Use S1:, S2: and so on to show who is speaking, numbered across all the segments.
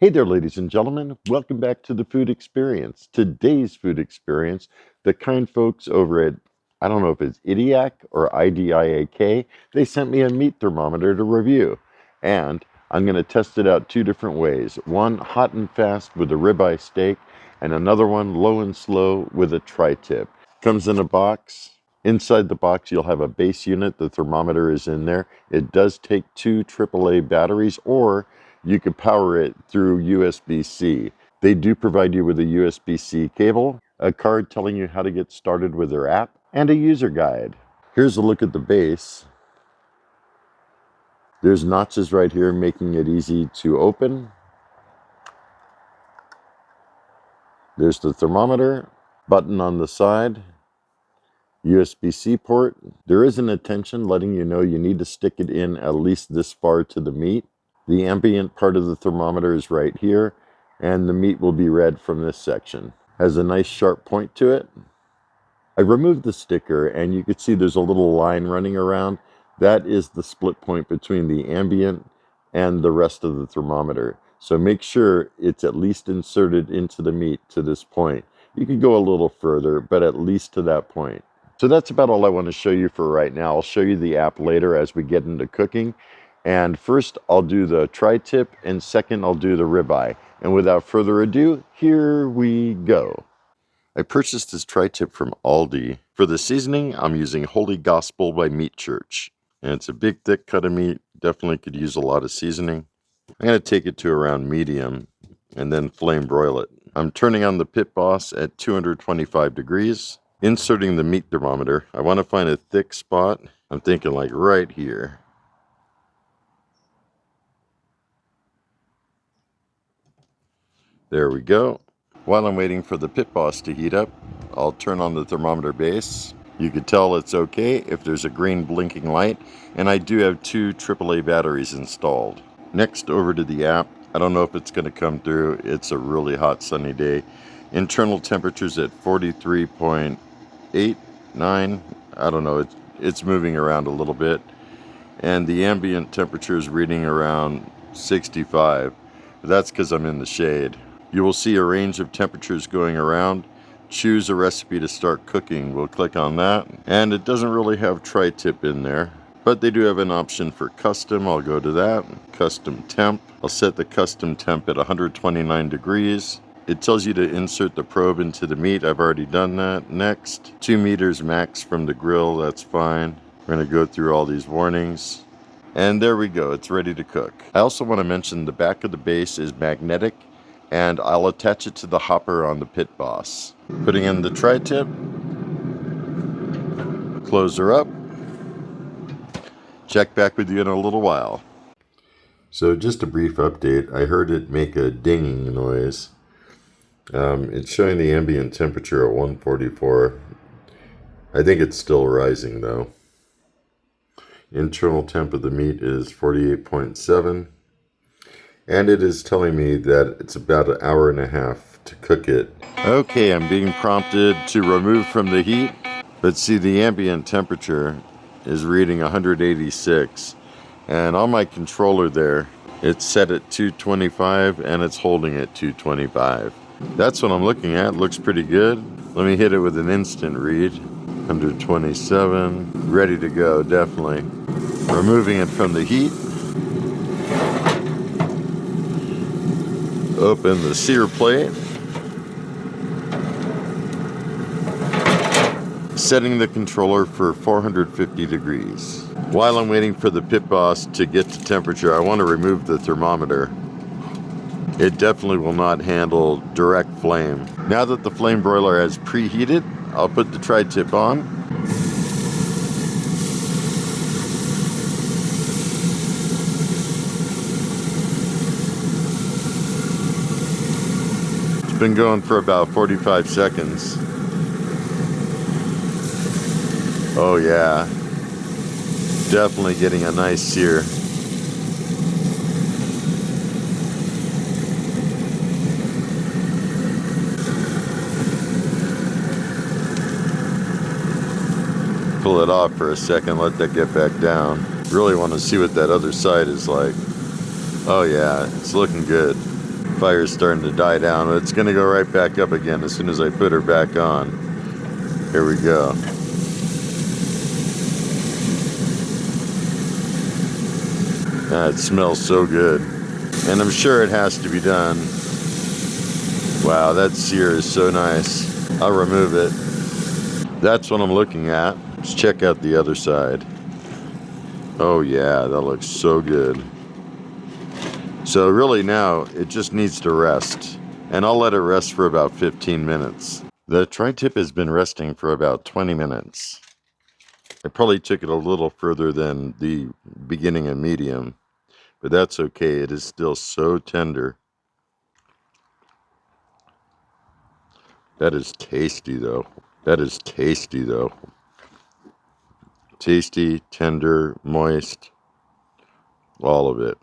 S1: Hey there, ladies and gentlemen. Welcome back to the Food Experience. Today's Food Experience, the kind folks over at, I don't know if it's IDIAK or IDIAK, they sent me a meat thermometer to review. And I'm going to test it out two different ways. One hot and fast with a ribeye steak, and another one low and slow with a tri-tip. Comes in a box. Inside the box, you'll have a base unit. The thermometer is in there. It does take two AAA batteries, or you could power it through USB-C. They do provide you with a USB-C cable, a card telling you how to get started with their app, and a user guide. Here's a look at the base. There's notches right here making it easy to open. There's the thermometer, button on the side, USB-C port. There is an attention letting you know you need to stick it in at least this far to the meat. The ambient part of the thermometer is right here, and the meat will be read from this section. Has a nice sharp point to it. I removed the sticker, and you can see there's a little line running around. That is the split point between the ambient and the rest of the thermometer. So make sure it's at least inserted into the meat to this point. You could go a little further, but at least to that point. So that's about all I want to show you for right now. I'll show you the app later as we get into cooking. And first, I'll do the tri-tip, and second, I'll do the ribeye. And without further ado, here we go. I purchased this tri-tip from Aldi. For the seasoning, I'm using Holy Gospel by Meat Church. And it's a big, thick cut of meat. Definitely could use a lot of seasoning. I'm going to take it to around medium and then flame broil it. I'm turning on the Pit Boss at 225 degrees. Inserting the meat thermometer. I want to find a thick spot. I'm thinking like right here. There we go. While I'm waiting for the Pit Boss to heat up, I'll turn on the thermometer base. You can tell it's okay if there's a green blinking light, and I do have two AAA batteries installed. Next, over to the app. I don't know if it's going to come through. It's a really hot sunny day. Internal temperature's at 43.8, 9. I don't know. It's moving around a little bit. And the ambient temperature is reading around 65. That's because I'm in the shade. You will see a range of temperatures going around. Choose a recipe to start cooking. We'll click on that. And it doesn't really have tri-tip in there, but they do have an option for custom. I'll go to that. Custom temp. I'll set the custom temp at 129 degrees. It tells you to insert the probe into the meat. I've already done that. Next, 2 meters max from the grill. That's fine. We're going to go through all these warnings. And there we go. It's ready to cook. I also want to mention the back of the base is magnetic, and I'll attach it to the hopper on the Pit Boss. Putting in the tri-tip. Close her up. Check back with you in a little while. So just a brief update. I heard it make a dinging noise. It's showing the ambient temperature at 144. I think it's still rising though. Internal temp of the meat is 48.7. And it is telling me that it's about an hour and a half to cook it. Okay, I'm being prompted to remove from the heat. But see, the ambient temperature is reading 186. And on my controller there, it's set at 225 and it's holding at 225. That's what I'm looking at. Looks pretty good. Let me hit it with an instant read. 127. Ready to go, definitely. Removing it from the heat. Open the sear plate. Setting the controller for 450 degrees. While I'm waiting for the Pit Boss to get to temperature, I want to remove the thermometer. It definitely will not handle direct flame. Now that the flame broiler has preheated, I'll put the tri-tip on. It's been going for about 45 seconds. Oh yeah, definitely getting a nice sear. Pull it off for a second, let that get back down. Really want to see what that other side is like. Oh yeah, it's looking good. fire's starting to die down, but it's going to go right back up again as soon as I put her back on. Here we go. It smells so good. And I'm sure it has to be done. Wow, that sear is so nice. I'll remove it. That's what I'm looking at. Let's check out the other side. Oh yeah, that looks so good. So really now, it just needs to rest. And I'll let it rest for about 15 minutes. The tri-tip has been resting for about 20 minutes. I probably took it a little further than the beginning and medium, but that's okay. It is still so tender. That is tasty though. That is tasty though. Tasty, tender, moist, all of it.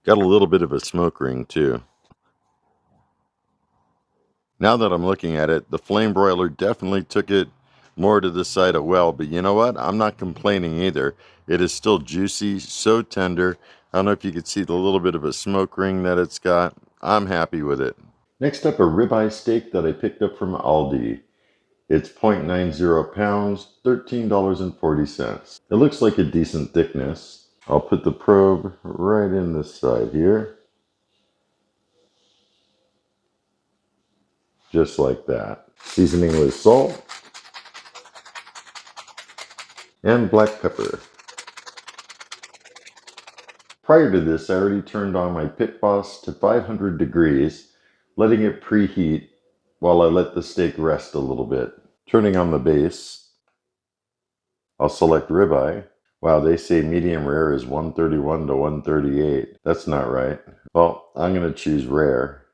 S1: Got a little bit of a smoke ring too. Now that I'm looking at it, the flame broiler definitely took it more to the side of well, but you know what? I'm not complaining either. It is still juicy, so tender. I don't know if you could see the little bit of a smoke ring that it's got. I'm happy with it. Next up, a ribeye steak that I picked up from Aldi. It's 0.90 pounds, $13.40. It looks like a decent thickness. I'll put the probe right in this side here. Just like that. Seasoning with salt and black pepper. Prior to this, I already turned on my pit boss to 500 degrees, letting it preheat while I let the steak rest a little bit. Turning on the base, I'll select ribeye. Wow, they say medium rare is 131 to 138. That's not right. Well, I'm going to choose rare,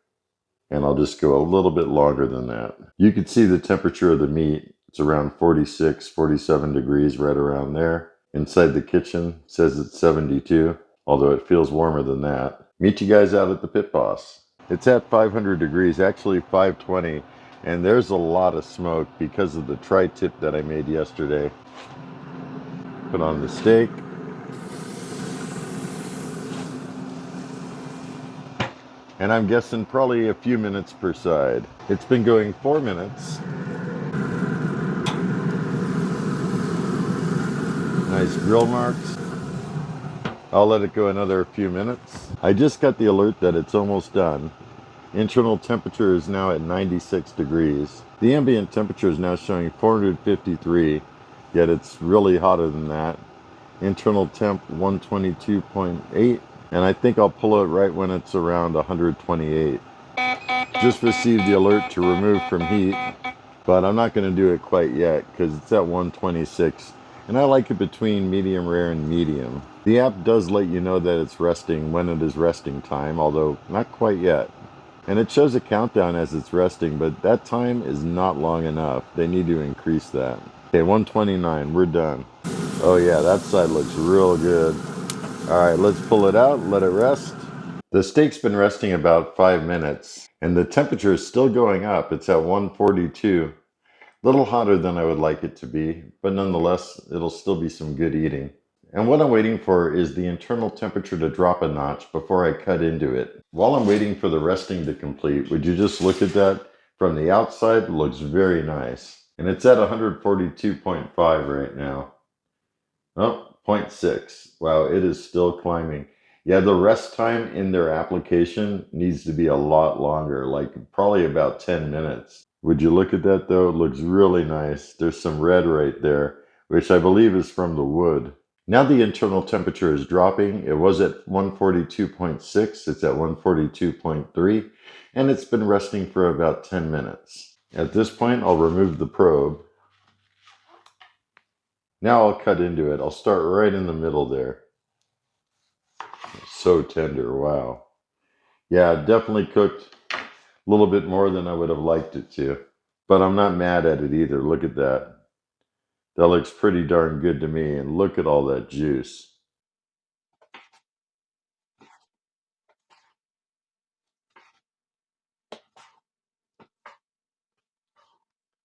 S1: and I'll just go a little bit longer than that. You can see the temperature of the meat. It's around 46, 47 degrees, right around there. Inside the kitchen, it says it's 72, although it feels warmer than that. Meet you guys out at the pit boss. It's at 500 degrees, actually 520, and there's a lot of smoke because of the tri-tip that I made yesterday. Put on the steak. And I'm guessing probably a few minutes per side. It's been going 4 minutes. Nice grill marks. I'll let it go another few minutes. I just got the alert that it's almost done. Internal temperature is now at 96 degrees. The ambient temperature is now showing 453, yet it's really hotter than that. Internal temp 122.8, and I think I'll pull it right when it's around 128. Just received the alert to remove from heat, but I'm not going to do it quite yet because it's at 126, and I like it between medium rare and medium. The app does let you know that it's resting when it is resting time, although not quite yet. And it shows a countdown as it's resting, but that time is not long enough. They need to increase that. Okay, 129, we're done. Oh yeah, that side looks real good. All right, let's pull it out, let it rest. The steak's been resting about 5 minutes, and the temperature is still going up. It's at 142. A little hotter than I would like it to be, but nonetheless, it'll still be some good eating. And what I'm waiting for is the internal temperature to drop a notch before I cut into it. While I'm waiting for the resting to complete, would you just look at that? From the outside, it looks very nice. And it's at 142.5 right now. Oh, zero point 0.6. Wow, it is still climbing. Yeah, the rest time in their application needs to be a lot longer, like probably about 10 minutes. Would you look at that though? It looks really nice. There's some red right there, which I believe is from the wood. Now the internal temperature is dropping. It was at 142.6. It's at 142.3, and it's been resting for about 10 minutes. At this point, I'll remove the probe. Now I'll cut into it. I'll start right in the middle there. So tender, wow. Yeah, definitely cooked a little bit more than I would have liked it to. But I'm not mad at it either. Look at that. That looks pretty darn good to me. And look at all that juice.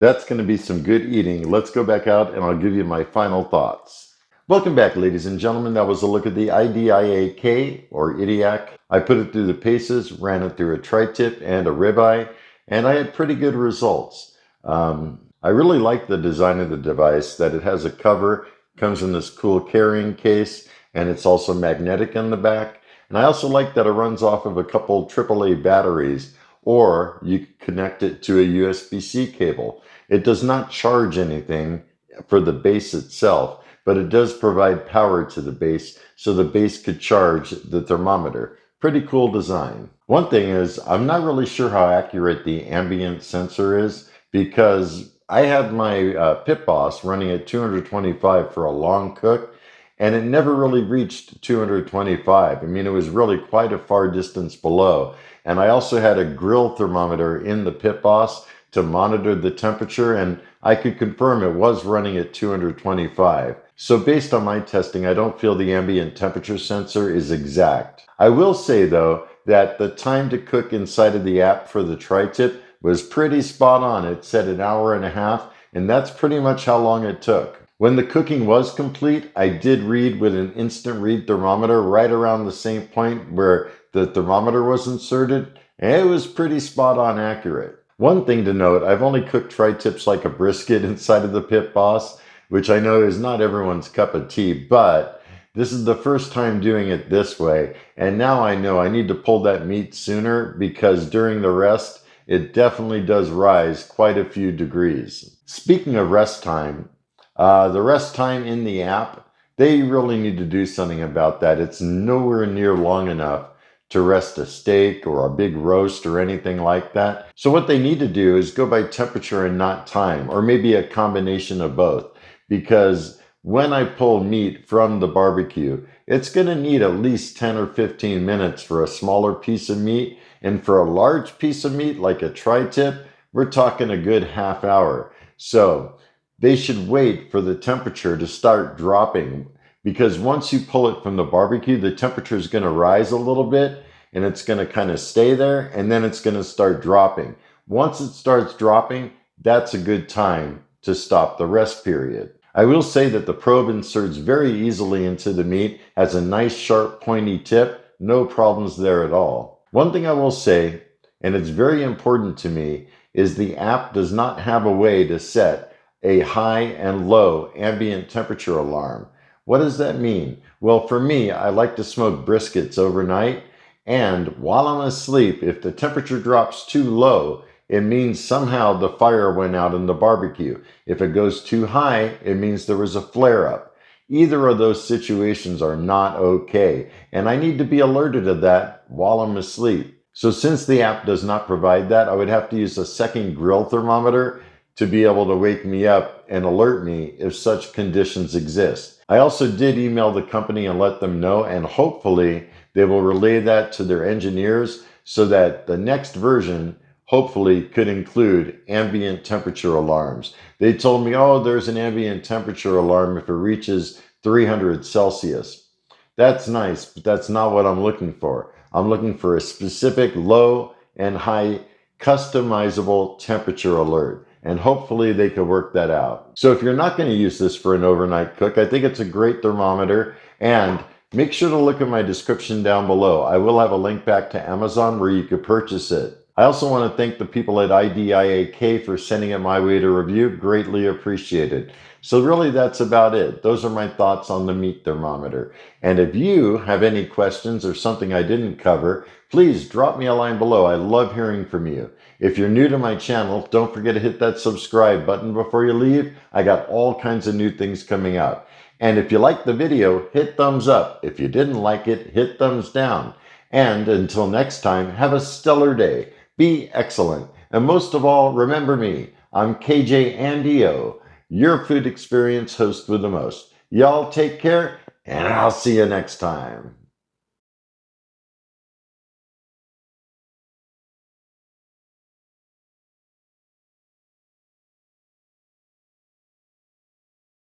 S1: That's going to be some good eating. Let's go back out and I'll give you my final thoughts. Welcome back, ladies and gentlemen. That was a look at the IDIAK, or IDIAK. I put it through the paces, ran it through a tri-tip and a ribeye, and I had pretty good results. I really like the design of the device, that it has a cover, comes in this cool carrying case, and it's also magnetic in the back. And I also like that it runs off of a couple AAA batteries, or you can connect it to a USB-C cable. It does not charge anything for the base itself, but it does provide power to the base, so the base could charge the thermometer. Pretty cool design. One thing is, I'm not really sure how accurate the ambient sensor is, because I had my Pit Boss running at 225 for a long cook, and it never really reached 225. I mean, it was really quite a far distance below. And I also had a grill thermometer in the Pit Boss to monitor the temperature, and I could confirm it was running at 225. So based on my testing, I don't feel the ambient temperature sensor is exact. I will say though that the time to cook inside of the app for the tri-tip was pretty spot on. It said an hour and a half, and that's pretty much how long it took. When the cooking was complete, I did read with an instant read thermometer right around the same point where the thermometer was inserted, and it was pretty spot on accurate. One thing to note, I've only cooked tri-tips like a brisket inside of the Pit Boss, which I know is not everyone's cup of tea, but this is the first time doing it this way, and now I know I need to pull that meat sooner, because during the rest, it definitely does rise quite a few degrees. Speaking of rest time, the rest time in the app, they really need to do something about that. It's nowhere near long enough to rest a steak or a big roast or anything like that. So what they need to do is go by temperature and not time, or maybe a combination of both. Because when I pull meat from the barbecue, it's going to need at least 10 or 15 minutes for a smaller piece of meat. And for a large piece of meat, like a tri-tip, we're talking a good half hour. So they should wait for the temperature to start dropping, because once you pull it from the barbecue, the temperature is going to rise a little bit, and it's going to kind of stay there, and then it's going to start dropping. Once it starts dropping, that's a good time to stop the rest period. I will say that the probe inserts very easily into the meat, has a nice sharp pointy tip, no problems there at all. One thing I will say, and it's very important to me, is the app does not have a way to set a high and low ambient temperature alarm. What does that mean? Well, for me, I like to smoke briskets overnight, and while I'm asleep, if the temperature drops too low, it means somehow the fire went out in the barbecue. If it goes too high, it means there was a flare-up. Either of those situations are not okay, and I need to be alerted to that while I'm asleep. So since the app does not provide that, I would have to use a second grill thermometer to be able to wake me up and alert me if such conditions exist. I also did email the company and let them know, and hopefully they will relay that to their engineers so that the next version hopefully could include ambient temperature alarms. They told me, oh, there's an ambient temperature alarm if it reaches 300 Celsius. That's nice, but that's not what I'm looking for. I'm looking for a specific low and high customizable temperature alert. And hopefully they can work that out. So if you're not going to use this for an overnight cook, I think it's a great thermometer. And make sure to look at my description down below. I will have a link back to Amazon where you could purchase it. I also want to thank the people at IDIAK for sending it my way to review. Greatly appreciated. So really that's about it. Those are my thoughts on the meat thermometer. And if you have any questions or something I didn't cover, please drop me a line below. I love hearing from you. If you're new to my channel, don't forget to hit that subscribe button before you leave. I got all kinds of new things coming out. And if you liked the video, hit thumbs up. If you didn't like it, hit thumbs down. And until next time, have a stellar day. Be excellent. And most of all, remember me. I'm KJ Andio, your food experience host with the most. Y'all take care, and I'll see you next time.